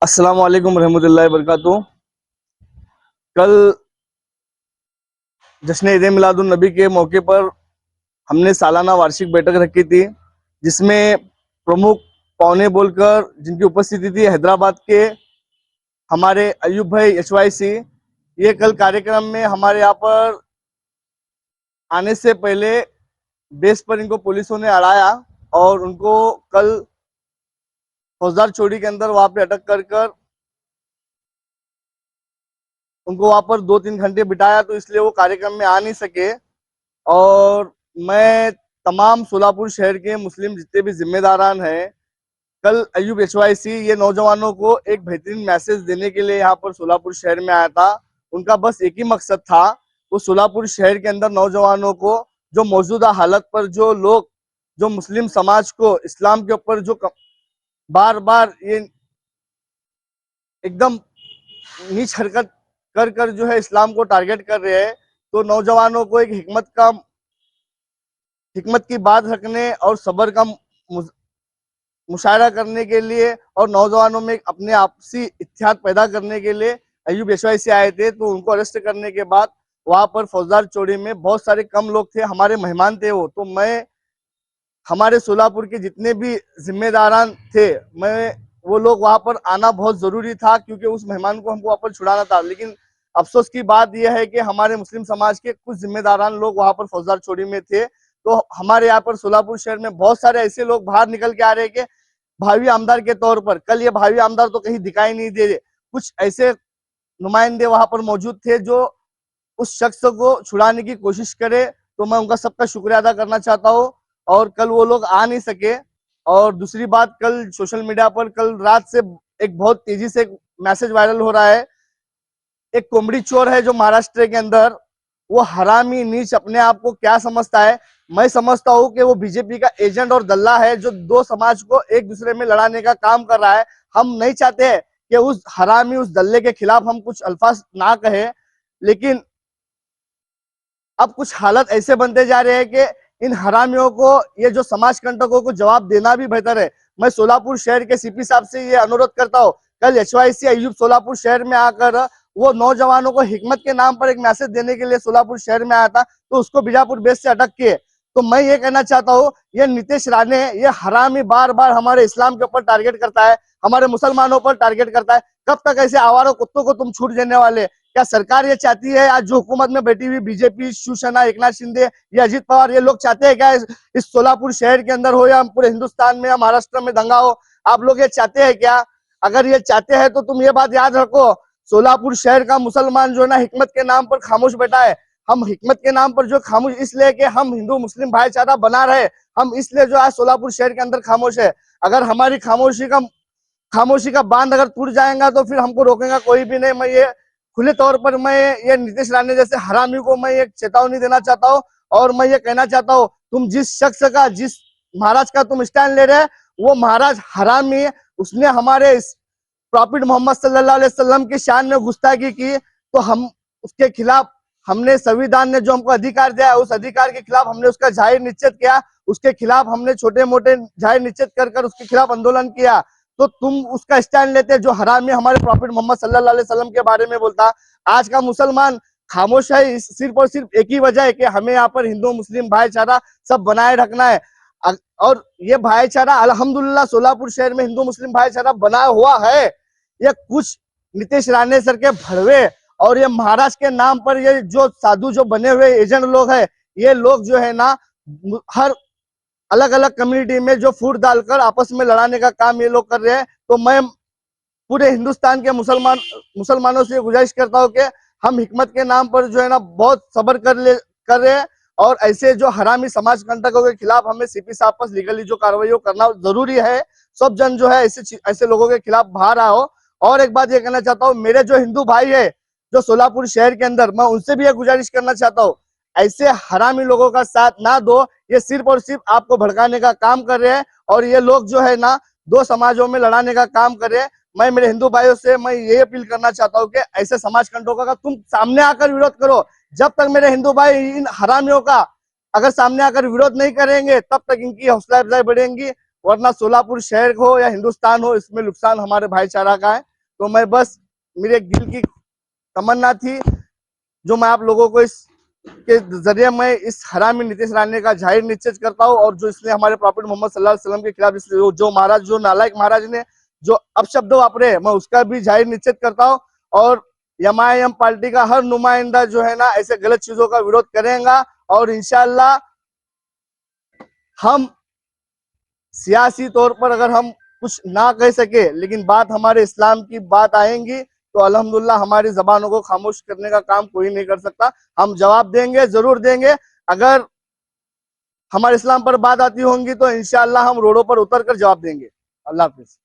अस्सलाम वालेकुम रहमतुल्लाहि वबरकातुहू। कल जश्न ईद मिलादुन नबी के मौके पर हमने सालाना वार्षिक बैठक रखी थी, जिसमें प्रमुख पौने बोलकर जिनकी उपस्थिति थी हैदराबाद के हमारे अयूब भाई एचवाईसी। ये कल कार्यक्रम में हमारे यहाँ पर आने से पहले बेस पर इनको पुलिसों ने अड़ाया और उनको कल फौजदार चौड़ी के अंदर वहां पे अटक कर उनको वहां पर 2-3 घंटे बिताया, तो इसलिए वो कार्यक्रम में आ नहीं सके। और मैं तमाम सोलापुर शहर के मुस्लिम जितने भी जिम्मेदारान हैं, कल अयूब एचवाईसी ये नौजवानों को एक बेहतरीन मैसेज देने के लिए यहाँ पर सोलापुर शहर में आया था। उनका बस एक ही मकसद था, वो सोलापुर शहर के अंदर नौजवानों को जो मौजूदा हालत पर जो लोग जो मुस्लिम समाज को इस्लाम के ऊपर जो बार बार ये एकदम नीच हरकत कर कर जो है इस्लाम को टारगेट कर रहे हैं, तो नौजवानों को एक हिकमत की बात रखने और सब्र का मुशायरा करने के लिए और नौजवानों में अपने आपसी इत्तेहाद पैदा करने के लिए अयूब एचवाईसी आए थे। तो उनको अरेस्ट करने के बाद वहां पर फौजदार चौड़ी में बहुत सारे कम लोग थे, हमारे मेहमान थे वो। तो मैं हमारे सोलापुर के जितने भी जिम्मेदारान थे, मैं वो लोग वहां पर आना बहुत जरूरी था, क्योंकि उस मेहमान को हमको वहां पर छुड़ाना था। लेकिन अफसोस की बात यह है कि हमारे मुस्लिम समाज के कुछ जिम्मेदारान लोग वहां पर फौजदार चौड़ी में थे। तो हमारे यहाँ पर सोलापुर शहर में बहुत सारे ऐसे लोग बाहर निकल के आ रहे कि भावी आमदार के तौर पर। कल ये भावी आमदार तो कहीं दिखाई नहीं दे रहे। कुछ ऐसे नुमाइंदे वहां पर मौजूद थे जो उस शख्स को छुड़ाने की कोशिश करे, तो मैं उनका सबका शुक्रिया अदा करना चाहता हूँ। और कल वो लोग आ नहीं सके। और दूसरी बात, कल सोशल मीडिया पर कल रात से एक बहुत तेजी से एक मैसेज वायरल हो रहा है। एक कोमड़ी चोर है जो महाराष्ट्र के अंदर, वो हरामी नीच अपने आप को क्या समझता है। मैं समझता हूँ कि वो बीजेपी का एजेंट और दल्ला है, जो दो समाज को एक दूसरे में लड़ाने का काम कर रहा है। हम नहीं चाहते हैं कि उस हरामी उस दल्ले के खिलाफ हम कुछ अल्फाज ना कहें, लेकिन अब कुछ हालत ऐसे बनते जा रहे हैं कि इन हरामियों को, ये जो समाज कंटकों को जवाब देना भी बेहतर है। मैं सोलापुर शहर के सीपी साहब से ये अनुरोध करता हूँ, कल एचवाईसी अयूब सोलापुर शहर में आकर वो नौजवानों को हिकमत के नाम पर एक मैसेज देने के लिए सोलापुर शहर में आया था, तो उसको बीजापुर बेस से अटक किए। तो मैं ये कहना चाहता हूँ, ये नीतीश राणे, ये हरामी बार बार हमारे इस्लाम के ऊपर टारगेट करता है, हमारे मुसलमानों पर टारगेट करता है। कब तक ऐसे आवारा कुत्तों को तुम छूट देने वाले? क्या सरकार ये चाहती है, आज जो हुकूमत में बैठी हुई बीजेपी, शिवसेना, एकनाथ शिंदे या अजीत पवार, ये लोग चाहते हैं क्या इस सोलापुर शहर के अंदर हो या पूरे हिंदुस्तान में या महाराष्ट्र में दंगा हो? आप लोग ये चाहते हैं क्या? अगर ये चाहते हैं तो तुम ये बात याद रखो, सोलापुर शहर का मुसलमान जो है ना, हिकमत के नाम पर खामोश बैठा है। हम हिकमत के नाम पर जो खामोश इसलिए कि हम हिंदू मुस्लिम भाईचारा बना रहे, हम इसलिए जो आज सोलापुर शहर के अंदर खामोश है। अगर हमारी खामोशी का बांध अगर टूट जाएगा तो फिर हमको रोकेगा कोई भी नहीं। मैं ये खुले तौर पर मैं ये नीतीश राणे जैसे हरामी को मैं एक चेतावनी देना चाहता हूँ। और मैं ये कहना चाहता हूँ, तुम जिस शख्स का, जिस महाराज का तुम स्टैंड ले रहे हैं, वो महाराज हरामी है। उसने हमारे इस प्रॉफिट मोहम्मद सल्लल्लाहु अलैहि वसल्लम की शान में गुस्ताखी की, तो हम उसके खिलाफ, हमने संविधान ने जो हमको अधिकार दिया है, उस अधिकार के खिलाफ हमने उसका जाहिर निश्चित किया। उसके खिलाफ हमने छोटे मोटे जाहिर निश्चित कर कर उसके खिलाफ आंदोलन किया। तो तुम उसका स्टैंड लेते जो हरामी हमारे प्रॉफिट मोहम्मद सल्लल्लाहु अलैहि वसल्लम के बारे में बोलता। आज का मुसलमान खामोश है सिर्फ और सिर्फ एक ही वजह है कि हमें यहाँ पर हिंदू मुस्लिम भाईचारा सब बनाए रखना है। और ये भाईचारा अल्हम्दुलिल्लाह सोलापुर शहर में हिंदू मुस्लिम भाईचारा बना हुआ है। ये कुछ नीतीश राणे सर के भड़वे और ये महाराज के नाम पर ये जो साधु जो बने हुए एजेंट लोग हैं, ये लोग जो है ना, हर अलग अलग कम्युनिटी में जो फूट डालकर आपस में लड़ाने का काम ये लोग कर रहे हैं। तो मैं पूरे हिंदुस्तान के मुसलमानों से गुजारिश करता हूँ कि हम हिकमत के नाम पर जो है ना बहुत सब्र कर रहे हैं। और ऐसे जो हरामी समाज कंटकों के खिलाफ हमें सीपी साहब पर लीगली जो कार्रवाई करना जरूरी है। सब जन जो है ऐसे लोगों के खिलाफ बाहर आओ। और एक बात ये कहना चाहता हूँ, मेरे जो हिंदू भाई है जो सोलापुर शहर के अंदर, मैं उनसे भी ये गुजारिश करना चाहता हूँ, ऐसे हरामी लोगों का साथ ना दो। ये सिर्फ और सिर्फ आपको भड़काने का काम कर रहे हैं और ये लोग जो है ना दो समाजों में लड़ाने का काम कर रहे हैं। मैं मेरे हिंदू भाइयों से मैं ये अपील करना चाहता हूँ कि ऐसे समाज कंटकों का तुम सामने आकर विरोध करो। जब तक मेरे हिंदू भाई इन हरामियों का अगर सामने आकर विरोध नहीं करेंगे, तब तक इनकी हौसला अफजाई बढ़ेंगी। वरना सोलापुर शहर हो या हिंदुस्तान हो, इसमें नुकसान हमारे भाईचारा का है। तो मैं बस, मेरे एक दिल की तमन्ना थी जो मैं आप लोगों को इस के जरिए मैं इस हरामी नीतीश राणे का जाहिर निश्चित करता हूँ, और जो इसने हमारे प्रॉफिट मोहम्मद सल्लल्लाहु अलैहि वसल्लम के खिलाफ जो महाराज, जो नालायक महाराज ने जो अपशब्द वापरे, मैं उसका भी जाहिर निश्चित करता हूँ। और एमआईएम पार्टी का हर नुमाइंदा जो है ना ऐसे गलत चीजों का विरोध करेगा, और इंशाल्लाह हम सियासी तौर पर अगर हम कुछ ना कह सके, लेकिन बात हमारे इस्लाम की बात आएंगी तो अल्हम्दुलिल्लाह हमारी जबानों को खामोश करने का काम कोई नहीं कर सकता। हम जवाब देंगे, जरूर देंगे। अगर हमारे इस्लाम पर बात आती होंगी तो इंशाअल्लाह हम रोडों पर उतर कर जवाब देंगे। अल्लाह हाफिज।